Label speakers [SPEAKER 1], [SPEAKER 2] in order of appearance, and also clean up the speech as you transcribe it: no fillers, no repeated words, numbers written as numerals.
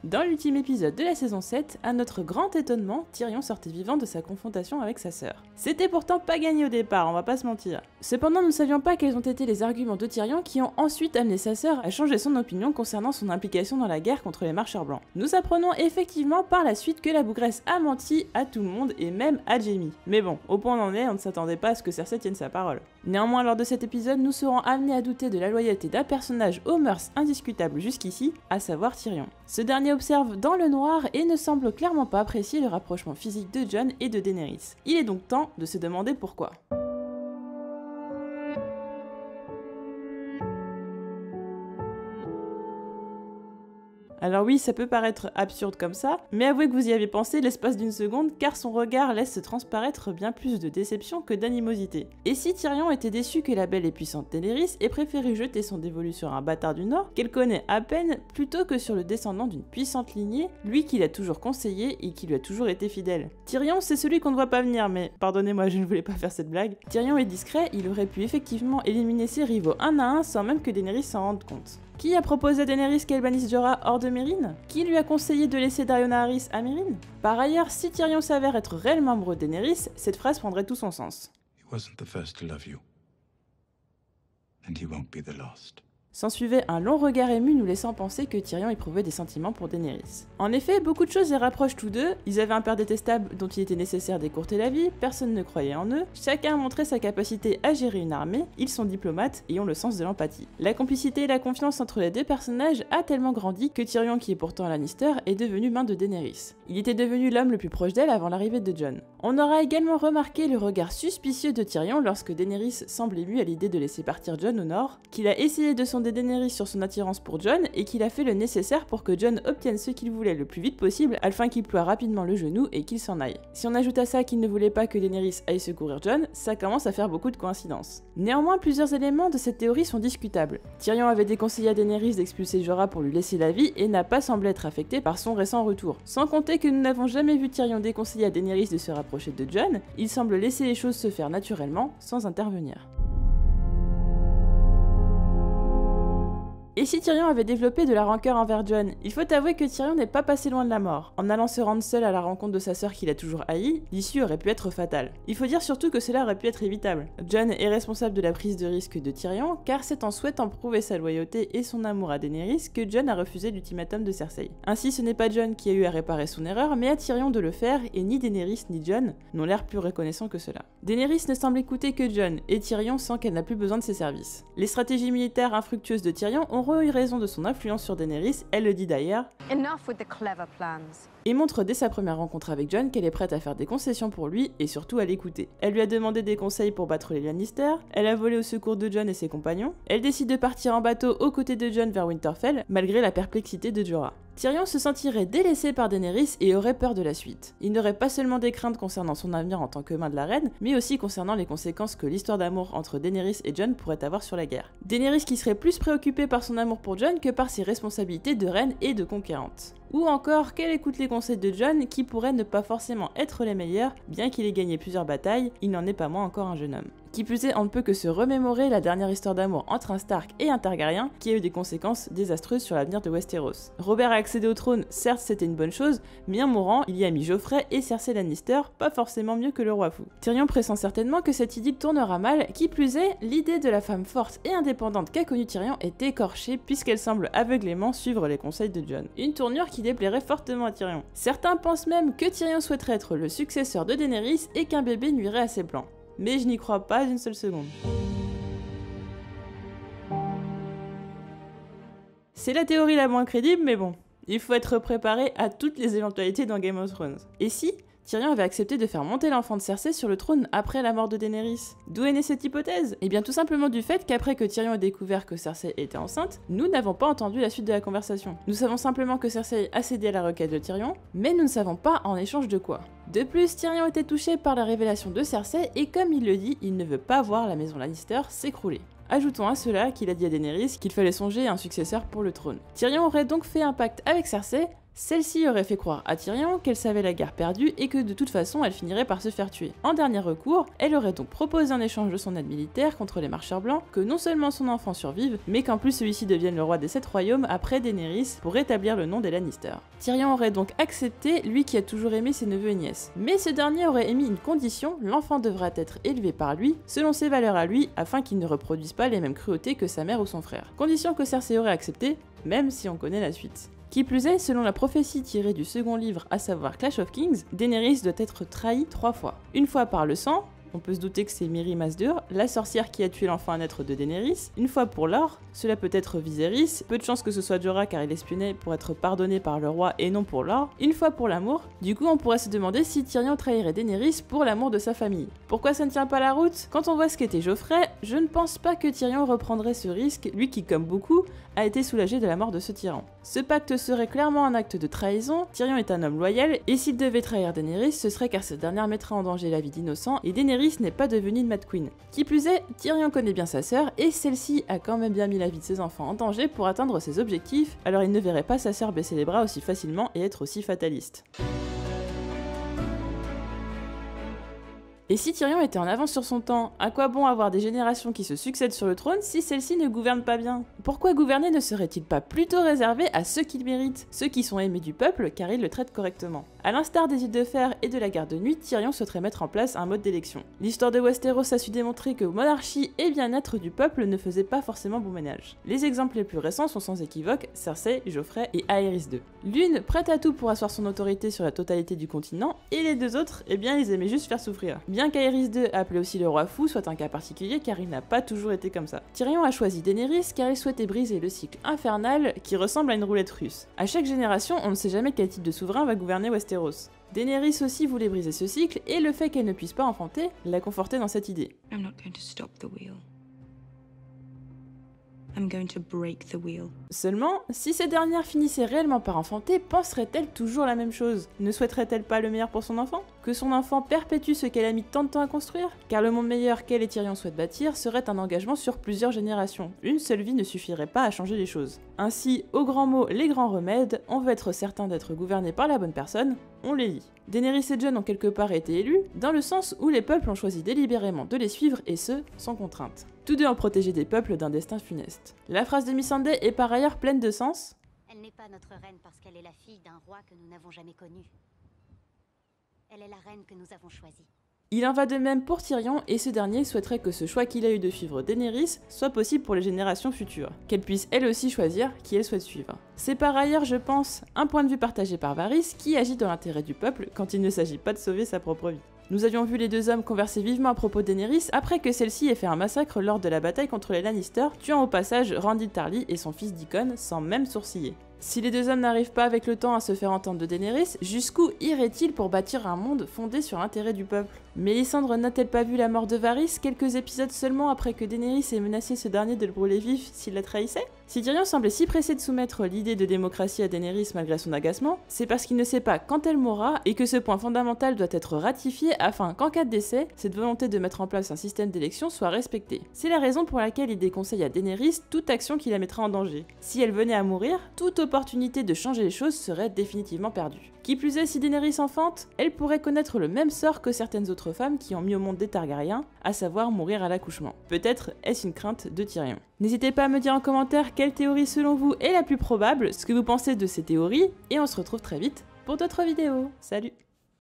[SPEAKER 1] Dans l'ultime épisode de la saison 7, à notre grand étonnement, Tyrion sortait vivant de sa confrontation avec sa sœur. C'était pourtant pas gagné au départ, on va pas se mentir. Cependant, nous ne savions pas quels ont été les arguments de Tyrion qui ont ensuite amené sa sœur à changer son opinion concernant son implication dans la guerre contre les marcheurs blancs. Nous apprenons effectivement par la suite que la bougresse a menti à tout le monde et même à Jaime. Mais bon, au point où on en est, on ne s'attendait pas à ce que Cersei tienne sa parole. Néanmoins, lors de cet épisode, nous serons amenés à douter de la loyauté d'un personnage aux mœurs indiscutables jusqu'ici, à savoir Tyrion. Ce dernier observe dans le noir et ne semble clairement pas apprécier le rapprochement physique de Jon et de Daenerys. Il est donc temps de se demander pourquoi. Alors oui, ça peut paraître absurde comme ça, mais avouez que vous y avez pensé l'espace d'une seconde car son regard laisse transparaître bien plus de déception que d'animosité. Et si Tyrion était déçu que la belle et puissante Daenerys ait préféré jeter son dévolu sur un bâtard du Nord, qu'elle connaît à peine, plutôt que sur le descendant d'une puissante lignée, lui qui l'a toujours conseillé et qui lui a toujours été fidèle. Tyrion, c'est celui qu'on ne voit pas venir, mais pardonnez-moi, je ne voulais pas faire cette blague. Tyrion est discret, il aurait pu effectivement éliminer ses rivaux un à un sans même que Daenerys s'en rende compte. Qui a proposé à Daenerys qu'elle bannisse Jorah hors de Meereen? Qui lui a conseillé de laisser Daenerys Harris à Meereen? Par ailleurs, si Tyrion s'avère être réellement amoureux de Daenerys, cette phrase prendrait tout son sens.
[SPEAKER 2] He wasn't the first to love you, and he won't be the last.
[SPEAKER 1] S'ensuivait un long regard ému nous laissant penser que Tyrion éprouvait des sentiments pour Daenerys. En effet, beaucoup de choses les rapprochent tous deux, ils avaient un père détestable dont il était nécessaire d'écourter la vie, personne ne croyait en eux, chacun a montré sa capacité à gérer une armée, ils sont diplomates et ont le sens de l'empathie. La complicité et la confiance entre les deux personnages a tellement grandi que Tyrion, qui est pourtant Lannister, est devenu main de Daenerys. Il était devenu l'homme le plus proche d'elle avant l'arrivée de Jon. On aura également remarqué le regard suspicieux de Tyrion lorsque Daenerys semble émue à l'idée de laisser partir Jon au nord, qu'il a essayé de sonder Daenerys sur son attirance pour Jon et qu'il a fait le nécessaire pour que Jon obtienne ce qu'il voulait le plus vite possible afin qu'il ploie rapidement le genou et qu'il s'en aille. Si on ajoute à ça qu'il ne voulait pas que Daenerys aille secourir Jon, ça commence à faire beaucoup de coïncidences. Néanmoins, plusieurs éléments de cette théorie sont discutables. Tyrion avait déconseillé à Daenerys d'expulser Jorah pour lui laisser la vie et n'a pas semblé être affecté par son récent retour. Sans compter que nous n'avons jamais vu Tyrion déconseiller à Daenerys de se rapprocher de Jon, il semble laisser les choses se faire naturellement, sans intervenir. Et si Tyrion avait développé de la rancœur envers Jon? Il faut avouer que Tyrion n'est pas passé loin de la mort. En allant se rendre seul à la rencontre de sa sœur qu'il a toujours haï, l'issue aurait pu être fatale. Il faut dire surtout que cela aurait pu être évitable. Jon est responsable de la prise de risque de Tyrion, car c'est en souhaitant prouver sa loyauté et son amour à Daenerys que Jon a refusé l'ultimatum de Cersei. Ainsi, ce n'est pas Jon qui a eu à réparer son erreur, mais à Tyrion de le faire, et ni Daenerys ni Jon n'ont l'air plus reconnaissants que cela. Daenerys ne semble écouter que Jon, et Tyrion sent qu'elle n'a plus besoin de ses services. Les stratégies militaires infructueuses de Tyrion ont eu raison de son influence sur Daenerys, elle le dit d'ailleurs, et montre dès sa première rencontre avec Jon qu'elle est prête à faire des concessions pour lui et surtout à l'écouter. Elle lui a demandé des conseils pour battre les Lannister, elle a volé au secours de Jon et ses compagnons, elle décide de partir en bateau aux côtés de Jon vers Winterfell, malgré la perplexité de Jorah. Tyrion se sentirait délaissé par Daenerys et aurait peur de la suite. Il n'aurait pas seulement des craintes concernant son avenir en tant que main de la reine, mais aussi concernant les conséquences que l'histoire d'amour entre Daenerys et Jon pourrait avoir sur la guerre. Daenerys qui serait plus préoccupée par son amour pour Jon que par ses responsabilités de reine et de conquérante. Ou encore qu'elle écoute les conseils de Jon qui pourraient ne pas forcément être les meilleurs, bien qu'il ait gagné plusieurs batailles, il n'en est pas moins encore un jeune homme. Qui plus est, on ne peut que se remémorer la dernière histoire d'amour entre un Stark et un Targaryen qui a eu des conséquences désastreuses sur l'avenir de Westeros. Robert a accédé au trône, certes c'était une bonne chose, mais en mourant, il y a mis Joffrey et Cersei Lannister, pas forcément mieux que le roi fou. Tyrion pressent certainement que cette idylle tournera mal, qui plus est, l'idée de la femme forte et indépendante qu'a connue Tyrion est écorchée puisqu'elle semble aveuglément suivre les conseils de Jon. Une tournure qui déplairait fortement à Tyrion. Certains pensent même que Tyrion souhaiterait être le successeur de Daenerys et qu'un bébé nuirait à ses plans. Mais je n'y crois pas une seule seconde. C'est la théorie la moins crédible, mais bon, il faut être préparé à toutes les éventualités dans Game of Thrones. Et si Tyrion avait accepté de faire monter l'enfant de Cersei sur le trône après la mort de Daenerys? D'où est née cette hypothèse? Eh bien tout simplement du fait qu'après que Tyrion ait découvert que Cersei était enceinte, nous n'avons pas entendu la suite de la conversation. Nous savons simplement que Cersei a cédé à la requête de Tyrion, mais nous ne savons pas en échange de quoi. De plus, Tyrion était touché par la révélation de Cersei et comme il le dit, il ne veut pas voir la maison Lannister s'écrouler. Ajoutons à cela qu'il a dit à Daenerys qu'il fallait songer à un successeur pour le trône. Tyrion aurait donc fait un pacte avec Cersei, Celle-ci aurait fait croire à Tyrion qu'elle savait la guerre perdue et que de toute façon elle finirait par se faire tuer. En dernier recours, elle aurait donc proposé en échange de son aide militaire contre les marcheurs blancs que non seulement son enfant survive, mais qu'en plus celui-ci devienne le roi des 7 royaumes après Daenerys pour rétablir le nom des Lannister. Tyrion aurait donc accepté, lui qui a toujours aimé ses neveux et nièces. Mais ce dernier aurait émis une condition, l'enfant devra être élevé par lui, selon ses valeurs à lui, afin qu'il ne reproduise pas les mêmes cruautés que sa mère ou son frère. Condition que Cersei aurait acceptée, même si on connaît la suite. Qui plus est, selon la prophétie tirée du second livre, à savoir Clash of Kings, Daenerys doit être trahie 3 fois. Une fois par le sang, on peut se douter que c'est Mirri Maz Duur, la sorcière qui a tué l'enfant à naître de Daenerys. Une fois pour l'or, cela peut être Viserys, peu de chance que ce soit Jorah car il espionnait pour être pardonné par le roi et non pour l'or. Une fois pour l'amour, du coup on pourrait se demander si Tyrion trahirait Daenerys pour l'amour de sa famille. Pourquoi ça ne tient pas la route? Quand on voit ce qu'était Geoffrey, je ne pense pas que Tyrion reprendrait ce risque, lui qui comme beaucoup, a été soulagé de la mort de ce tyran. Ce pacte serait clairement un acte de trahison, Tyrion est un homme loyal, et s'il devait trahir Daenerys, ce serait car cette dernière mettrait en danger la vie d'innocents, et Daenerys n'est pas devenue une Mad Queen. Qui plus est, Tyrion connaît bien sa sœur, et celle-ci a quand même bien mis la vie de ses enfants en danger pour atteindre ses objectifs, alors il ne verrait pas sa sœur baisser les bras aussi facilement et être aussi fataliste. Et si Tyrion était en avance sur son temps, à quoi bon avoir des générations qui se succèdent sur le trône si celles-ci ne gouvernent pas bien? Pourquoi gouverner ne serait-il pas plutôt réservé à ceux qui le méritent, ceux qui sont aimés du peuple car ils le traitent correctement? A l'instar des îles de fer et de la garde de nuit, Tyrion souhaiterait mettre en place un mode d'élection. L'histoire de Westeros a su démontrer que monarchie et bien-être du peuple ne faisaient pas forcément bon ménage. Les exemples les plus récents sont sans équivoque Cersei, Geoffrey et Aerys II. L'une prête à tout pour asseoir son autorité sur la totalité du continent, et les deux autres, eh bien ils aimaient juste faire souffrir. Bien qu'Aerys II, appelé aussi le roi fou, soit un cas particulier car il n'a pas toujours été comme ça. Tyrion a choisi Daenerys car il souhaitait briser le cycle infernal qui ressemble à une roulette russe. À chaque génération, on ne sait jamais quel type de souverain va gouverner Westeros. Daenerys aussi voulait briser ce cycle, et le fait qu'elle ne puisse pas enfanter l'a conforté dans cette idée.
[SPEAKER 3] I'm not going to stop the wheel. I'm going to break the wheel.
[SPEAKER 1] Seulement, si ces dernières finissaient réellement par enfanter, penserait-elle toujours la même chose? Ne souhaiterait-elle pas le meilleur pour son enfant? Que son enfant perpétue ce qu'elle a mis tant de temps à construire? Car le monde meilleur qu'elle et Tyrion souhaitent bâtir serait un engagement sur plusieurs générations. Une seule vie ne suffirait pas à changer les choses. Ainsi, aux grands mots, les grands remèdes, on veut être certain d'être gouverné par la bonne personne, on les lit. Daenerys et Jon ont quelque part été élus, dans le sens où les peuples ont choisi délibérément de les suivre, et ce, sans contrainte. Tous deux ont protégé des peuples d'un destin funeste. La phrase de Missandei est par ailleurs pleine de sens.
[SPEAKER 4] Elle n'est pas notre reine parce qu'elle est la fille d'un roi que nous n'avons jamais connu. Elle est la reine que nous avons choisie.
[SPEAKER 1] Il en va de même pour Tyrion, et ce dernier souhaiterait que ce choix qu'il a eu de suivre Daenerys soit possible pour les générations futures, qu'elle puisse elle aussi choisir qui elle souhaite suivre. C'est par ailleurs, je pense, un point de vue partagé par Varys qui agit dans l'intérêt du peuple quand il ne s'agit pas de sauver sa propre vie. Nous avions vu les deux hommes converser vivement à propos de Daenerys après que celle-ci ait fait un massacre lors de la bataille contre les Lannister, tuant au passage Randyll Tarly et son fils Deacon sans même sourciller. Si les deux hommes n'arrivent pas avec le temps à se faire entendre de Daenerys, jusqu'où irait-il pour bâtir un monde fondé sur l'intérêt du peuple? Mélisandre n'a-t-elle pas vu la mort de Varys quelques épisodes seulement après que Daenerys ait menacé ce dernier de le brûler vif s'il la trahissait? Si Tyrion semblait si pressé de soumettre l'idée de démocratie à Daenerys malgré son agacement, c'est parce qu'il ne sait pas quand elle mourra et que ce point fondamental doit être ratifié afin qu'en cas de décès, cette volonté de mettre en place un système d'élection soit respectée. C'est la raison pour laquelle il déconseille à Daenerys toute action qui la mettrait en danger. Si elle venait à mourir, toute opportunité de changer les choses serait définitivement perdue. Qui plus est, si Daenerys enfante, elle pourrait connaître le même sort que certaines autres femmes qui ont mis au monde des Targaryens, à savoir mourir à l'accouchement. Peut-être est-ce une crainte de Tyrion. N'hésitez pas à me dire en commentaire quelle théorie selon vous est la plus probable, ce que vous pensez de ces théories, et on se retrouve très vite pour d'autres vidéos. Salut!